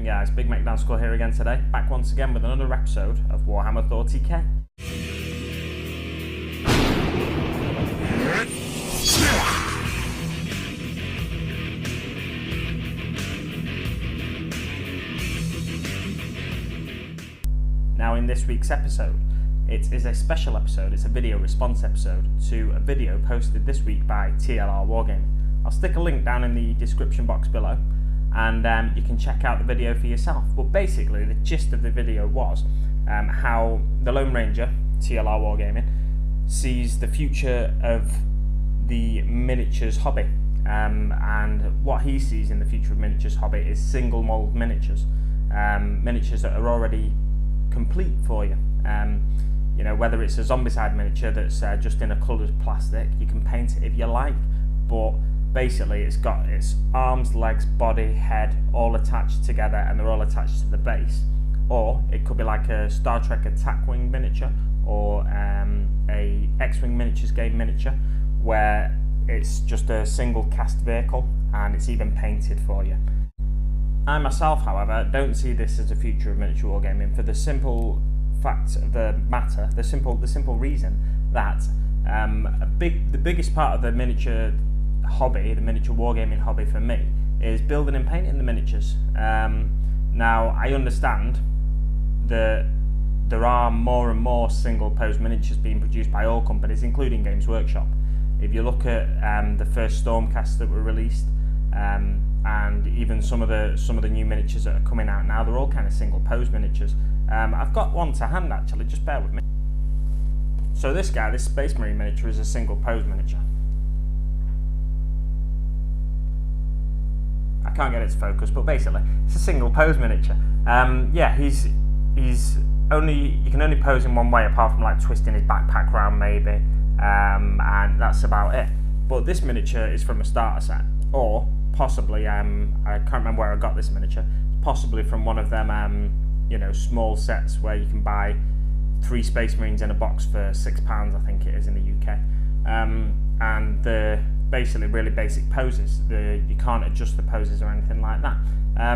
guys, Big Mac Danscore here again today, back once again with another episode of Warhammer Thoughty K. Now in this week's episode, it is a special episode, it's a video response episode to a video posted this week by TLR Wargaming. I'll stick a link down in the description box below, and you can check out the video for yourself. But basically the gist of the video was how the Lone Ranger, TLR Wargaming, sees the future of the miniatures hobby, and what he sees in the future of miniatures hobby is single mold miniatures, miniatures that are already complete for you. You know, whether it's a zombicide miniature that's just in a coloured plastic, you can paint it if you like, but basically it's got its arms, legs, body, head all attached together, and they're all attached to the base. Or it could be like a Star Trek attack wing miniature, or a X-Wing miniatures game miniature, where it's just a single cast vehicle and it's even painted for you. I myself, however, don't see this as a future of miniature wargaming for the simple fact of the matter, the simple reason that the biggest part of the miniature hobby, the miniature wargaming hobby for me, is building and painting the miniatures. Now I understand that there are more and more single pose miniatures being produced by all companies, including Games Workshop. If you look at the first Stormcasts that were released, and even some of the new miniatures that are coming out now, they're all kind of single pose miniatures. I've got one to hand actually, just bear with me. So this guy, this Space Marine miniature, is a single pose miniature. I can't get it to focus, but basically it's a single pose miniature. Yeah, he's only, you can only pose in one way apart from like twisting his backpack around maybe, and that's about it. But this miniature is from a starter set, or possibly, I can't remember where I got this miniature, possibly from one of them you know, small sets where you can buy 3 Space Marines in a box for £6, I think it is in the UK. And the basically really basic poses, you can't adjust the poses or anything like that.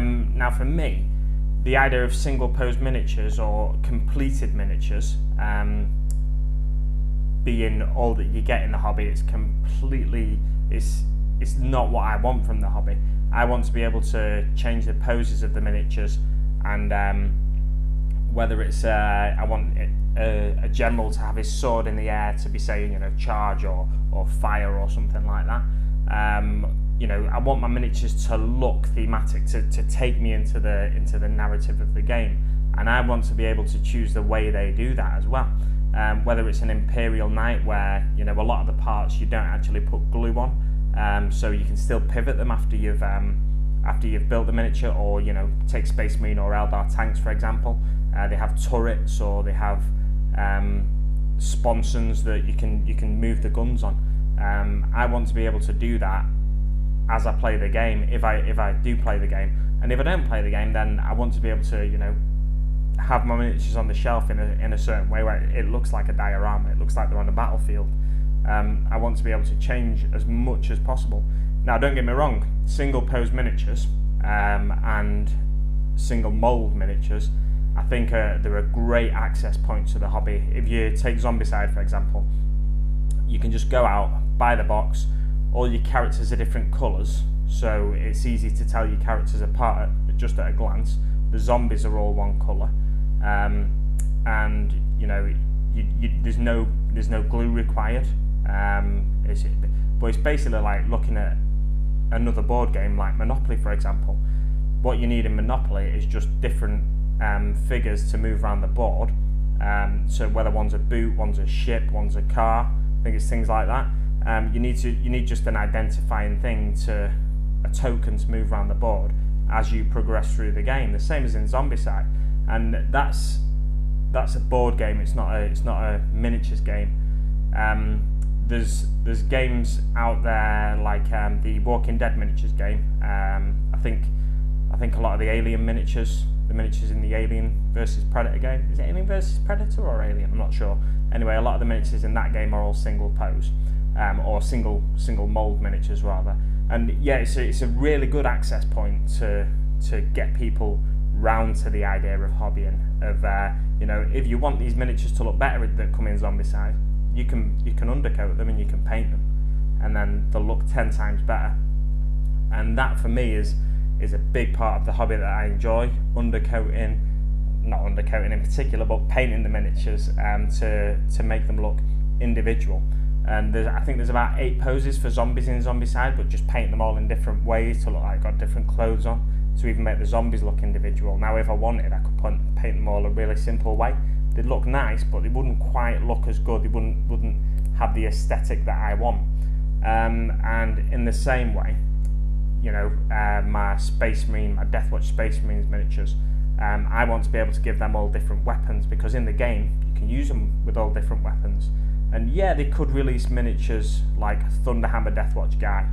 Now for me, the idea of single pose miniatures or completed miniatures being all that you get in the hobby, it's not what I want from the hobby. I want to be able to change the poses of the miniatures, and whether it's I want a general to have his sword in the air to be saying, you know, charge or fire or something like that. You know, I want my miniatures to look thematic, to take me into the narrative of the game, and I want to be able to choose the way they do that as well. Whether it's an Imperial Knight where, you know, a lot of the parts you don't actually put glue on, so you can still pivot them after you've built the miniature, or, you know, take Space Marine or Eldar tanks for example. They have turrets, or they have sponsons that you can move the guns on. I want to be able to do that as I play the game, if I do play the game, and if I don't play the game, then I want to be able to, you know, have my miniatures on the shelf in a certain way where it looks like a diorama, it looks like they're on a battlefield. I want to be able to change as much as possible. Now don't get me wrong, single pose miniatures and single mold miniatures, I think they're a great access point to the hobby. If you take Zombicide for example, you can just go out, buy the box, all your characters are different colours, so it's easy to tell your characters apart just at a glance. The zombies are all one colour, and you know, there's no glue required. But it's basically like looking at another board game like Monopoly for example. What you need in Monopoly is just different figures to move around the board, so whether one's a boot, one's a ship, one's a car, I think it's things like that. You need just an identifying thing, a token to move around the board as you progress through the game, the same as in Zombicide. And that's a board game, it's not a miniatures game. There's games out there like the Walking Dead miniatures game. I think a lot of the Alien miniatures, the miniatures in the Alien versus Predator game, is it Alien versus Predator or Alien? I'm not sure. Anyway, a lot of the miniatures in that game are all single pose, or single mold miniatures rather. And yeah, it's a really good access point to get people round to the idea of hobbying. Of you know, if you want these miniatures to look better that come in Zombicide, you can undercoat them and you can paint them, and then they'll look 10 times better. And that for me is a big part of the hobby that I enjoy. Undercoating, not undercoating in particular, but painting the miniatures to make them look individual. And I think there's about 8 poses for zombies in Zombicide, but just paint them all in different ways to look like got different clothes on, to even make the zombies look individual. Now if I wanted, I could paint them all a really simple way. They'd look nice, but they wouldn't quite look as good. They wouldn't have the aesthetic that I want. And in the same way, you know, my Space Marine, my Deathwatch Space Marines miniatures, I want to be able to give them all different weapons, because in the game you can use them with all different weapons. And yeah, they could release miniatures like Thunderhammer Deathwatch guy,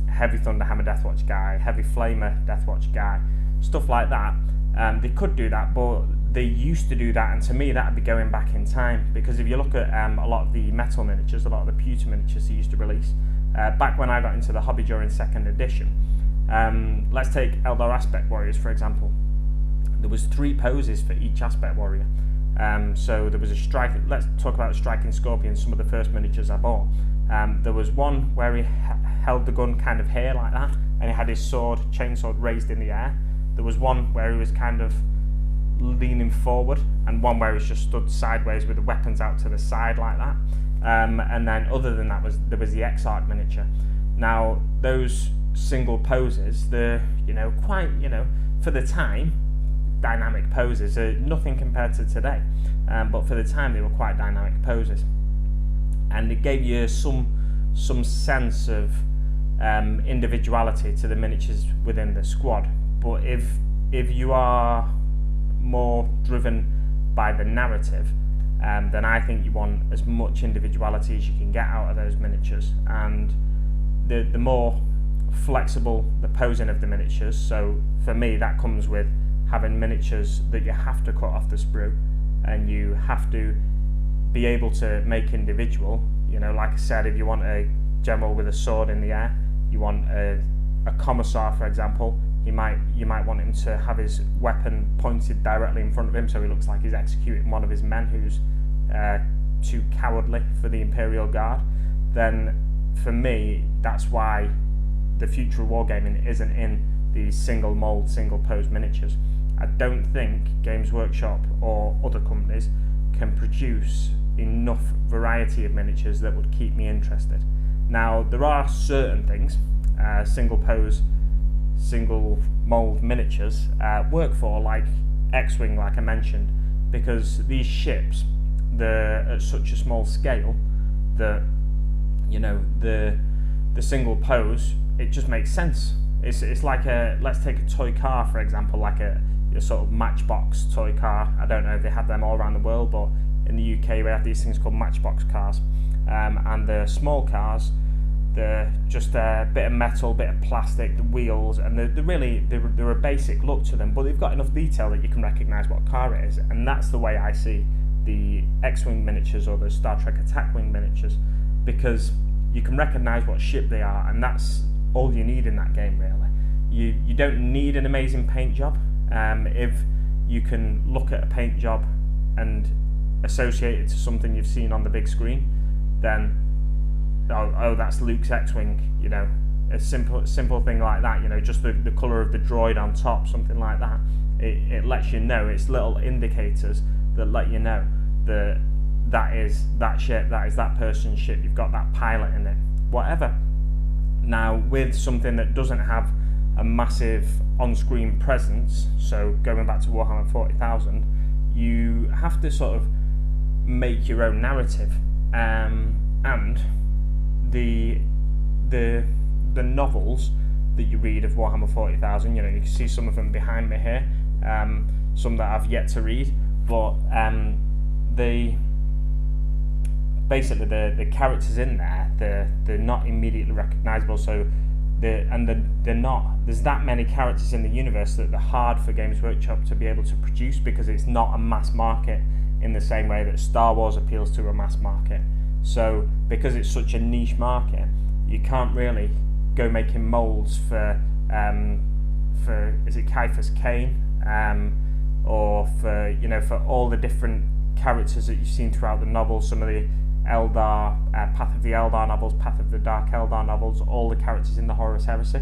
Heavy Thunderhammer Deathwatch guy, Heavy Flamer Deathwatch guy, stuff like that. They could do that, but they used to do that, and to me that would be going back in time, because if you look at a lot of the metal miniatures, a lot of the pewter miniatures they used to release, back when I got into the hobby during 2nd edition, let's take Eldar Aspect Warriors for example. There was 3 poses for each Aspect Warrior. So there was a strike. Let's talk about the Striking Scorpion, some of the first miniatures I bought. There was one where he held the gun kind of here like that, and he had his chainsword raised in the air. There was one where he was kind of leaning forward, and one where he just stood sideways with the weapons out to the side like that. And then other than that, there was the Exarch miniature. Now those single poses, they're, you know, quite, you know, for the time, dynamic poses. Nothing compared to today, but for the time they were quite dynamic poses, and it gave you some sense of individuality to the miniatures within the squad. But if you are more driven by the narrative, then I think you want as much individuality as you can get out of those miniatures, and the more flexible the posing of the miniatures. So for me, that comes with having miniatures that you have to cut off the sprue, and you have to be able to make individual. You know, like I said, if you want a general with a sword in the air, you want a commissar for example, you might want him to have his weapon pointed directly in front of him, so he looks like he's executing one of his men who's too cowardly for the Imperial Guard. Then for me, that's why the future of wargaming isn't in these single mold, single pose miniatures. I don't think Games Workshop or other companies can produce enough variety of miniatures that would keep me interested. Now there are certain things, single pose, single mold miniatures work for, like X-Wing, like I mentioned, because these ships, they're at such a small scale that, you know, the single pose, it just makes sense. It's like let's take a toy car for example, like a sort of Matchbox toy car. I don't know if they have them all around the world, but in the UK we have these things called Matchbox cars, and the small cars, they're just a bit of metal, bit of plastic, the wheels, and they're a basic look to them, but they've got enough detail that you can recognise what car it is. And that's the way I see the X-Wing miniatures or the Star Trek Attack Wing miniatures, because you can recognise what ship they are, and that's all you need in that game really. You don't need an amazing paint job. If you can look at a paint job and associate it to something you've seen on the big screen, then oh that's Luke's X-Wing, you know, a simple thing like that, you know, just the colour of the droid on top, something like that. It lets you know, it's little indicators that let you know that is that ship, that is that person's ship, you've got that pilot in it, whatever. Now with something that doesn't have a massive on-screen presence, so going back to Warhammer 40,000, you have to sort of make your own narrative, and the novels that you read of Warhammer 40,000, you know, you can see some of them behind me here, some that I've yet to read, but basically the characters in there, they're not immediately recognisable, so they're not, there's that many characters in the universe that they're hard for Games Workshop to be able to produce, because it's not a mass market in the same way that Star Wars appeals to a mass market. So because it's such a niche market, you can't really go making molds for for is it Caiaphas Cain, or for for all the different characters that you've seen throughout the novels, some of the Eldar, Path of the Eldar novels, Path of the Dark Eldar novels, all the characters in the Horus Heresy.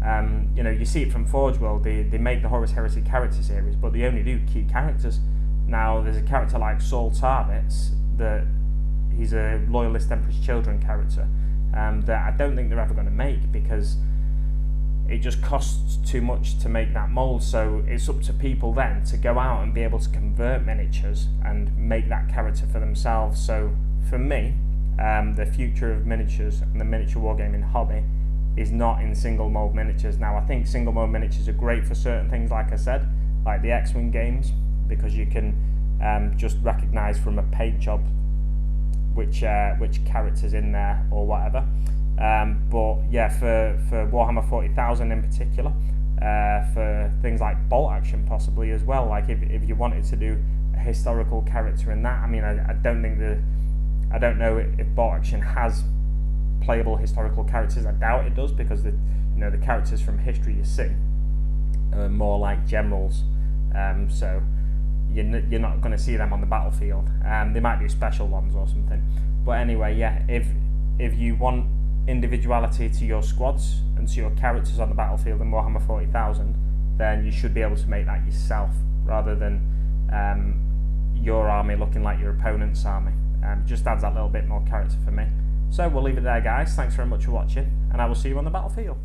You see it from Forge World. They make the Horus Heresy character series, but they only do key characters. Now there's a character like Saul Tarvitz that he's a Loyalist Emperor's Children character that I don't think they're ever going to make, because it just costs too much to make that mold. So it's up to people then to go out and be able to convert miniatures and make that character for themselves. So for me, the future of miniatures and the miniature wargaming hobby is not in single mold miniatures. Now I think single mold miniatures are great for certain things, like I said, like the X-Wing games, because you can just recognise from a paint job which character's in there or whatever. But yeah, for Warhammer 40,000 in particular, for things like bolt action possibly as well, like if you wanted to do a historical character in that, I mean, I don't know if bolt action has playable historical characters. I doubt it does, because the characters from history you see are more like generals, so you're not going to see them on the battlefield. They might be special ones or something, but anyway, yeah, if you want individuality to your squads and to your characters on the battlefield in Warhammer 40,000, then you should be able to make that yourself, rather than your army looking like your opponent's army. Just adds that little bit more character for me. So we'll leave it there, guys. Thanks very much for watching, and I will see you on the battlefield.